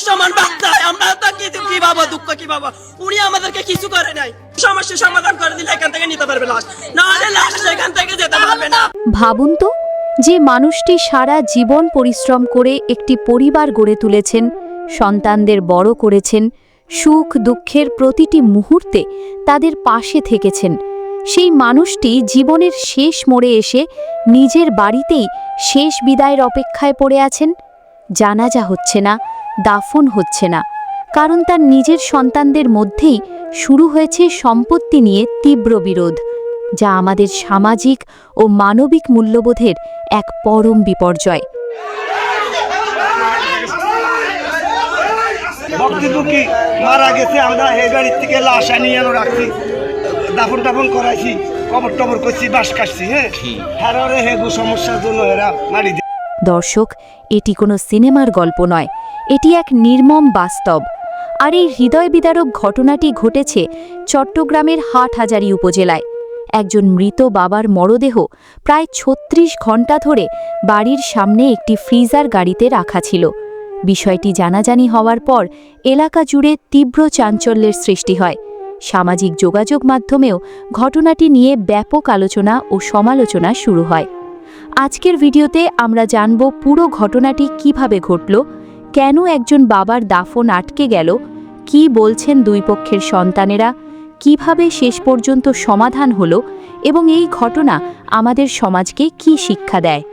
সমান বাচ্চা, আমরা তো কি বাবা দুঃখ কি বাবা, উনি আমাদেরকে কিছু করে নাই। সমস্যা সমাধান করে দিলে এখান থেকে নিতে পারবে লাশ, নাহলে লাশ এখান থেকে যেতে পারবে না। ভাবুন তো, যে মানুষটি সারা জীবন পরিশ্রম করে একটি পরিবার গড়ে তুলেছেন, সন্তানদের বড় করেছেন, সুখ দুঃখের প্রতিটি মুহূর্তে তাদের পাশে থেকেছেন, সেই মানুষটি জীবনের শেষ মোড়ে এসে নিজের বাড়িতেই শেষ বিদায়ের অপেক্ষায় পড়ে আছেন। জানাজা হচ্ছে না, দাফন হচ্ছে না, কারণ তার নিজের সন্তানদের মধ্যেই শুরু হয়েছে সম্পত্তি নিয়ে তীব্র বিরোধ, যা আমাদের সামাজিক ও মানবিক মূল্যবোধের এক পরম বিপর্যয়। ভক্তিদুঃখী মারা গেছে, আমরা এই বাড়ির থেকে লাশ আনিয়ে রাখছি, দাফন টাফন করাইছি, কবর টবর করছি, বাস কাটছি। হ্যাঁ, হেগু সমস্যার জন্য এরা মারি। দর্শক, এটি কোনো সিনেমার গল্প নয়, এটি এক নির্মম বাস্তব। আর এই হৃদয় বিদারক ঘটনাটি ঘটেছে চট্টগ্রামের হাটহাজারী উপজেলায়। একজন মৃত বাবার মরদেহ প্রায় ৩৬ ঘণ্টা ধরে বাড়ির সামনে একটি ফ্রিজার গাড়িতে রাখা ছিল। বিষয়টি জানাজানি হওয়ার পর এলাকা জুড়ে তীব্র চাঞ্চল্যের সৃষ্টি হয়। সামাজিক যোগাযোগ মাধ্যমেও ঘটনাটি নিয়ে ব্যাপক আলোচনা ও সমালোচনা শুরু হয়। আজকের ভিডিওতে আমরা জানব পুরো ঘটনাটি কিভাবে ঘটল, কেন একজন বাবার দাফন আটকে গেল, কি বলছেন দুই পক্ষের সন্তানেরা, কিভাবে শেষ পর্যন্ত সমাধান হলো এবং এই ঘটনা আমাদের সমাজকে কি শিক্ষা দেয়।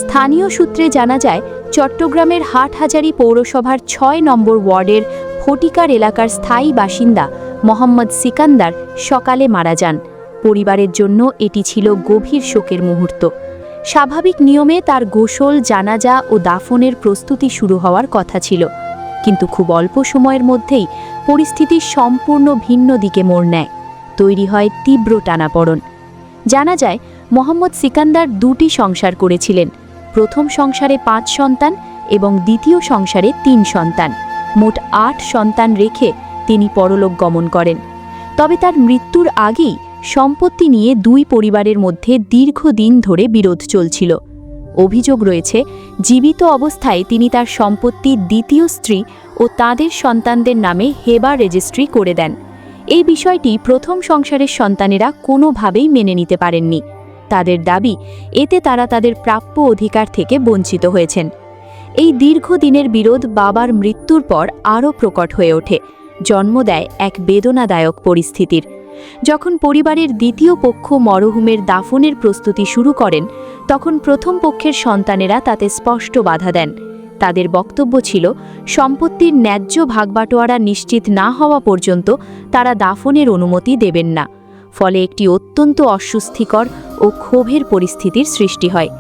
স্থানীয় সূত্রে জানা যায়, চট্টগ্রামের হাটহাজারী পৌরসভার ৬ নম্বর ওয়ার্ডের ফটিকার এলাকার স্থায়ী বাসিন্দা মোহাম্মদ সিকান্দার সকালে মারা যান। পরিবারের জন্য এটি ছিল গভীর শোকের মুহূর্ত। স্বাভাবিক নিয়মে তার গোসল, জানাজা ও দাফনের প্রস্তুতি শুরু হওয়ার কথা ছিল, কিন্তু খুব অল্প সময়ের মধ্যেই পরিস্থিতি সম্পূর্ণ ভিন্ন দিকে মোড় নেয়। তৈরি হয় তীব্র টানাপড়ন। জানা যায়, মোহাম্মদ সিকান্দার ২টি সংসার করেছিলেন। প্রথম সংসারে ৫ সন্তান এবং দ্বিতীয় সংসারে ৩ সন্তান, মোট ৮ সন্তান রেখে তিনি পরলোক গমন করেন। তবে তার মৃত্যুর আগেই সম্পত্তি নিয়ে দুই পরিবারের মধ্যে দীর্ঘদিন ধরে বিরোধ চলছিল। অভিযোগ রয়েছে, জীবিত অবস্থায় তিনি তার সম্পত্তি দ্বিতীয় স্ত্রী ও তাদের সন্তানদের নামে হেবা রেজিস্ট্রি করে দেন। এই বিষয়টি প্রথম সংসারের সন্তানেরা কোনোভাবেই মেনে নিতে পারেননি। তাদের দাবি, এতে তারা তাদের প্রাপ্য অধিকার থেকে বঞ্চিত হয়েছেন। এই দীর্ঘদিনের বিরোধ বাবার মৃত্যুর পর আরও প্রকট হয়ে ওঠে, জন্ম দেয় এক বেদনাদায়ক পরিস্থিতির। যখন পরিবারের দ্বিতীয় পক্ষ মরহুমের দাফনের প্রস্তুতি শুরু করেন, তখন প্রথম পক্ষের সন্তানেরা তাতে স্পষ্ট বাধা দেন। তাদের বক্তব্য ছিল, সম্পত্তির ন্যায্য ভাগবাটোয়ারা নিশ্চিত না হওয়া পর্যন্ত তারা দাফনের অনুমতি দেবেন না। ফলে একটি অত্যন্ত অস্বস্তিকর ও ক্ষোভের পরিস্থিতির সৃষ্টি হয়।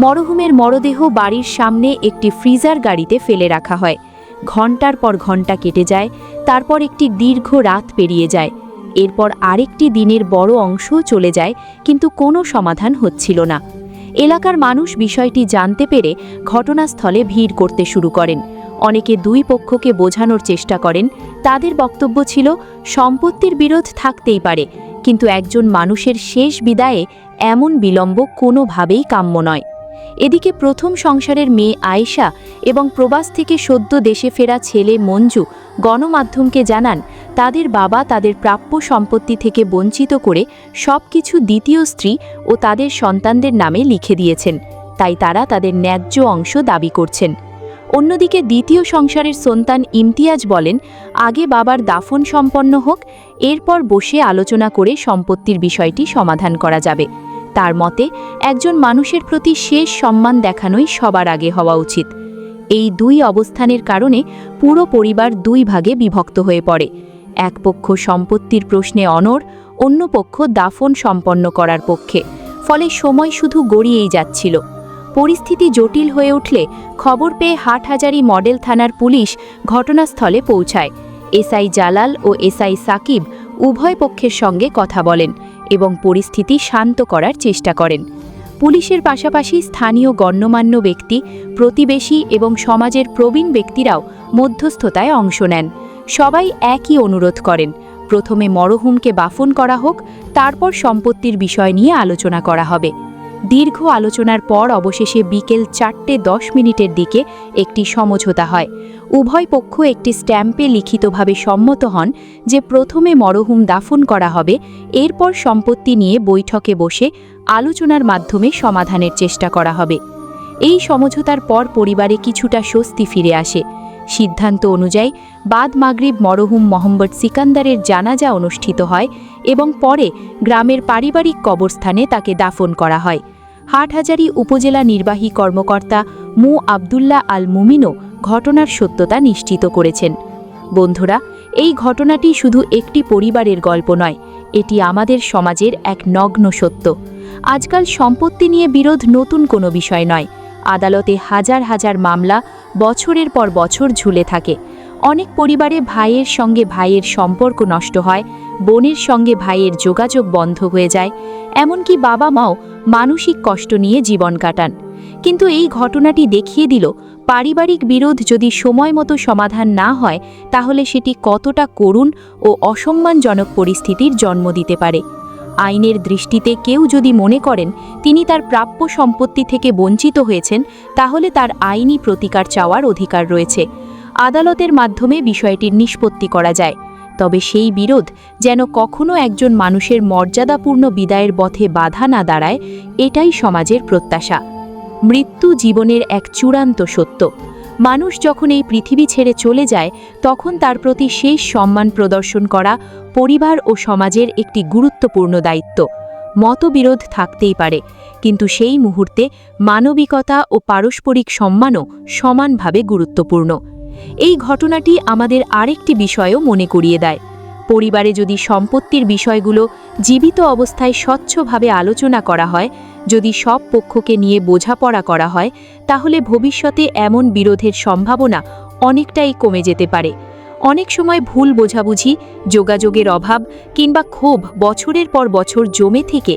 মরহুমের মরদেহ বাড়ির সামনে একটি ফ্রিজার গাড়িতে ফেলে রাখা হয়। ঘণ্টার পর ঘণ্টা কেটে যায়, তারপর একটি দীর্ঘ রাত পেরিয়ে যায়, এরপর আরেকটি দিনের বড় অংশও চলে যায়, কিন্তু কোনো সমাধান হচ্ছিল না। এলাকার মানুষ বিষয়টি জানতে পেরে ঘটনাস্থলে ভিড় করতে শুরু করেন। অনেকে দুই পক্ষকে বোঝানোর চেষ্টা করেন। তাদের বক্তব্য ছিল, সম্পত্তির বিরোধ থাকতেই পারে, কিন্তু একজন মানুষের শেষ বিদায়ে এমন বিলম্ব কোনোভাবেই কাম্য নয়। এদিকে প্রথম সংসারের মেয়ে আয়েশা এবং প্রবাস থেকে সদ্য দেশে ফেরা ছেলে মঞ্জু গণমাধ্যমকে জানান, তাদের বাবা তাদের প্রাপ্য সম্পত্তি থেকে বঞ্চিত করে সবকিছু দ্বিতীয় স্ত্রী ও তাদের সন্তানদের নামে লিখে দিয়েছেন, তাই তারা তাদের ন্যায্য অংশ দাবি করছেন। অন্যদিকে দ্বিতীয় সংসারের সন্তান ইমতিয়াজ বলেন, আগে বাবার দাফন সম্পন্ন হোক, এরপর বসে আলোচনা করে সম্পত্তির বিষয়টি সমাধান করা যাবে। তার মতে, একজন মানুষের প্রতি শেষ সম্মান দেখানোই সবার আগে হওয়া উচিত। এই দুই অবস্থানের কারণে পুরো পরিবার দুই ভাগে বিভক্ত হয়ে পড়ে। এক পক্ষ সম্পত্তির প্রশ্নে অনড়, অন্য পক্ষ দাফন সম্পন্ন করার পক্ষে। ফলে সময় শুধু গড়িয়েই যাচ্ছিল। পরিস্থিতি জটিল হয়ে উঠলে খবর পেয়ে হাটহাজারী মডেল থানার পুলিশ ঘটনাস্থলে পৌঁছায়। এসআই জালাল ও এসআই সাকিব উভয় পক্ষের সঙ্গে কথা বলেন এবং পরিস্থিতি শান্ত করার চেষ্টা করেন। পুলিশের পাশাপাশি স্থানীয় গণ্যমান্য ব্যক্তি, প্রতিবেশী এবং সমাজের প্রবীণ ব্যক্তিরাও মধ্যস্থতায় অংশ নেন। সবাই একই অনুরোধ করেন, প্রথমে মরহুমকে দাফন করা হোক, তারপর সম্পত্তির বিষয় নিয়ে আলোচনা করা হবে। দীর্ঘ আলোচনার পর অবশেষে বিকেল 4:10 দিকে একটি সমঝোতা হয়। উভয় পক্ষ একটি স্ট্যাম্পে লিখিতভাবে সম্মত হন যে প্রথমে মরহুম দাফন করা হবে, এরপর সম্পত্তি নিয়ে বৈঠকে বসে আলোচনার মাধ্যমে সমাধানের চেষ্টা করা হবে। এই সমঝোতার পর পরিবারে কিছুটা স্বস্তি ফিরে আসে। সিদ্ধান্ত অনুযায়ী বাদ মাগরিব মরহুম মোহাম্মদ সিকান্দারের জানাজা অনুষ্ঠিত হয় এবং পরে গ্রামের পারিবারিক কবরস্থানে তাকে দাফন করা হয়। হাটহাজারী উপজেলা নির্বাহী কর্মকর্তা মু আবদুল্লাহ আল মুমিনও ঘটনার সত্যতা নিশ্চিত করেছেন। বন্ধুরা, এই ঘটনাটি শুধু একটি পরিবারের গল্প নয়, এটি আমাদের সমাজের এক নগ্ন সত্য। আজকাল সম্পত্তি নিয়ে বিরোধ নতুন কোনো বিষয় নয়। আদালতে হাজার হাজার মামলা বছরের পর বছর ঝুলে থাকে। অনেক পরিবারে ভাইয়ের সঙ্গে ভাইয়ের সম্পর্ক নষ্ট হয়, বোনের সঙ্গে ভাইয়ের যোগাযোগ বন্ধ হয়ে যায়, এমনকি বাবা মাও মানসিক কষ্ট নিয়ে জীবন কাটান। কিন্তু এই ঘটনাটি দেখিয়ে দিল, পারিবারিক বিরোধ যদি সময় মতো সমাধান না হয় তাহলে সেটি কতটা করুণ ও অসম্মানজনক পরিস্থিতির জন্ম দিতে পারে। আইনের দৃষ্টিতে কেউ যদি মনে করেন তিনি তার প্রাপ্য সম্পত্তি থেকে বঞ্চিত হয়েছেন, তাহলে তার আইনি প্রতিকার চাওয়ার অধিকার রয়েছে। আদালতের মাধ্যমে বিষয়টির নিষ্পত্তি করা যায়। তবে সেই বিরোধ যেন কখনো একজন মানুষের মর্যাদাপূর্ণ বিদায়ের পথে বাধা না দাঁড়ায়, এটাই সমাজের প্রত্যাশা। মৃত্যু জীবনের এক চূড়ান্ত সত্য। মানুষ যখন এই পৃথিবী ছেড়ে চলে যায়, তখন তার প্রতি শেষ সম্মান প্রদর্শন করা পরিবার ও সমাজের একটি গুরুত্বপূর্ণ দায়িত্ব। মতবিরোধ থাকতেই পারে, কিন্তু সেই মুহূর্তে মানবিকতা ও পারস্পরিক সম্মানও সমানভাবে গুরুত্বপূর্ণ। এই ঘটনাটি আমাদের আরেকটি বিষয়ও মনে করিয়ে দেয়। পরিবারে যদি সম্পত্তির বিষয়গুলো জীবিত অবস্থায় স্বচ্ছভাবে আলোচনা করা হয়, যদি সব পক্ষকে নিয়ে বোঝাপড়া করা হয়, তাহলে ভবিষ্যতে এমন বিরোধের সম্ভাবনা অনেকটাই কমে যেতে পারে। অনেক সময় ভুল বোঝাবুঝি, যোগাযোগের অভাব কিংবা ক্ষোভ বছরের পর বছর জমে থেকে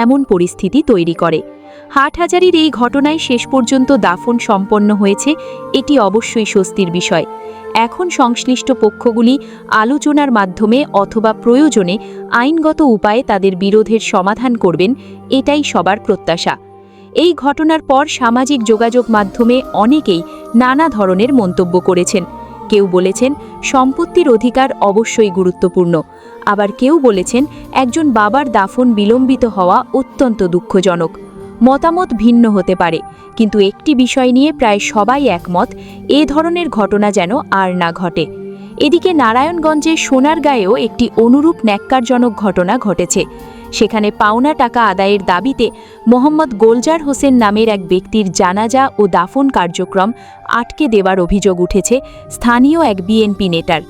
এমন পরিস্থিতি তৈরি করে। হাটহাজারীর এই ঘটনায় শেষ পর্যন্ত দাফন সম্পন্ন হয়েছে, এটি অবশ্যই স্বস্তির বিষয়। এখন সংশ্লিষ্ট পক্ষগুলি আলোচনার মাধ্যমে অথবা প্রয়োজনে আইনগত উপায়ে তাদের বিরোধের সমাধান করবেন, এটাই সবার প্রত্যাশা। এই ঘটনার পর সামাজিক যোগাযোগ মাধ্যমে অনেকেই নানা ধরনের মন্তব্য করেছেন। কেউ বলেছেন সম্পত্তির অধিকার অবশ্যই গুরুত্বপূর্ণ, আবার কেউ বলেছেন একজন বাবার দাফন বিলম্বিত হওয়া অত্যন্ত দুঃখজনক। মতামত ভিন্ন হতে পারে, কিন্তু একটি বিষয় নিয়ে প্রায় সবাই একমত, এ ধরনের ঘটনা যেন আর না ঘটে। এদিকে নারায়ণগঞ্জে সোনারগাঁয়েও একটি অনুরূপ ন্যাক্কারজনক ঘটনা ঘটেছে। সেখানে পাওনা টাকা আদায়ের দাবিতে মোহাম্মদ গোলজার হোসেন নামের এক ব্যক্তির জানাজা ও দাফন কার্যক্রম আটকে দেওয়ার অভিযোগ উঠেছে স্থানীয় এক বিএনপি নেতার।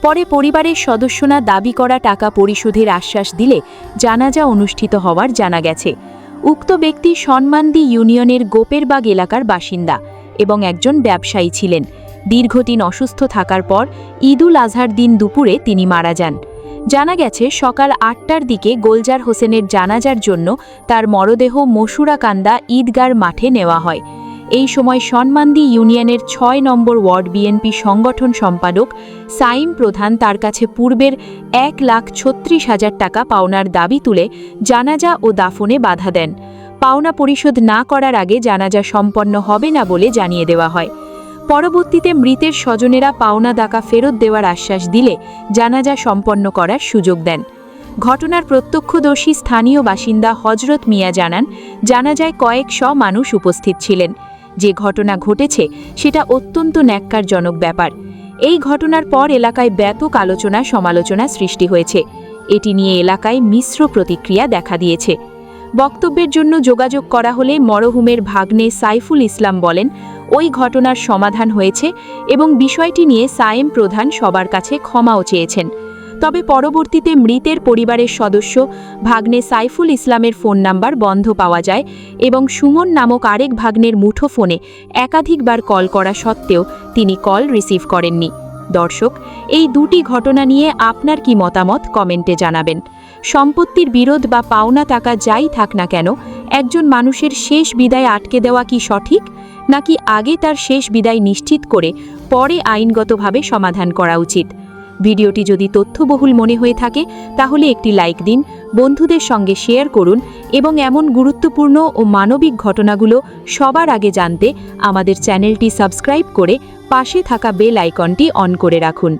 পরে পরিবারের সদস্যরা দাবি করা টাকা পরিশোধের আশ্বাস দিলে জানাজা অনুষ্ঠিত হওয়ার জানা গেছে। উক্ত ব্যক্তি সনমান্দি ইউনিয়নের গোপেরবাগ এলাকার বাসিন্দা এবং একজন ব্যবসায়ী ছিলেন। দীর্ঘদিন অসুস্থ থাকার পর ঈদুল আজহার দিন দুপুরে তিনি মারা যান। জানা গেছে সকাল 8টার দিকে গোলজার হোসেনের জানাজার জন্য তার মরদেহ মসুরাকান্দা ঈদগার মাঠে নেওয়া হয়। এই সময় সনমান্দি ইউনিয়নের 6 নম্বর ওয়ার্ড বিএনপি সংগঠন সম্পাদক সাইম প্রধান তার কাছে পূর্বের 1,36,000 টাকা পাওনার দাবি তুলে জানাজা ও দাফনে বাধা দেন। পাওনা পরিশোধ না করার আগে জানাজা সম্পন্ন হবে না বলে জানিয়ে দেওয়া হয়। পরবর্তীতে মৃতের স্বজনেরা পাওনা টাকা ফেরত দেওয়ার আশ্বাস দিলে জানাজা সম্পন্ন করার সুযোগ দেন। ঘটনার প্রত্যক্ষদর্শী স্থানীয় বাসিন্দা হজরত মিয়া জানান, জানাজায় কয়েকশ মানুষ উপস্থিত ছিলেন। যে ঘটনা ঘটেছে সেটা অত্যন্ত ন্যাক্কারজনক ব্যাপার। এই ঘটনার পর এলাকায় ব্যাপক আলোচনা সমালোচনা সৃষ্টি হয়েছে। এটি নিয়ে এলাকায় মিশ্র প্রতিক্রিয়া দেখা দিয়েছে। বক্তব্যের জন্য যোগাযোগ করা হলে মরহুমের ভাগ্নে সাইফুল ইসলাম বলেন, ওই ঘটনার সমাধান হয়েছে এবং বিষয়টি নিয়ে সায়েম প্রধান সবার কাছে ক্ষমাও চেয়েছেন। তবে পরবর্তীতে মৃতের পরিবারের সদস্য ভাগ্নে সাইফুল ইসলামের ফোন নাম্বার বন্ধ পাওয়া যায় এবং সুমন নামক আরেক ভাগ্নের মুঠোফোনে একাধিকবার কল করা সত্ত্বেও তিনি কল রিসিভ করেননি। দর্শক, এই দুটি ঘটনা নিয়ে আপনার কি মতামত কমেন্টে জানাবেন। সম্পত্তির বিরোধ বা পাওনা টাকা যাই থাক না কেন, একজন মানুষের শেষ বিদায় আটকে দেওয়া কি সঠিক, নাকি আগে তার শেষ বিদায় নিশ্চিত করে পরে আইনগতভাবে সমাধান করা উচিত? ভিডিওটি যদি তথ্যবহুল মনে হয়ে থাকে তাহলে একটি লাইক দিন, বন্ধুদের সঙ্গে শেয়ার করুন এবং এমন গুরুত্বপূর্ণ ও মানবিক ঘটনাগুলো সবার আগে জানতে আমাদের চ্যানেলটি সাবস্ক্রাইব করে পাশে থাকা বেল আইকনটি অন করে রাখুন।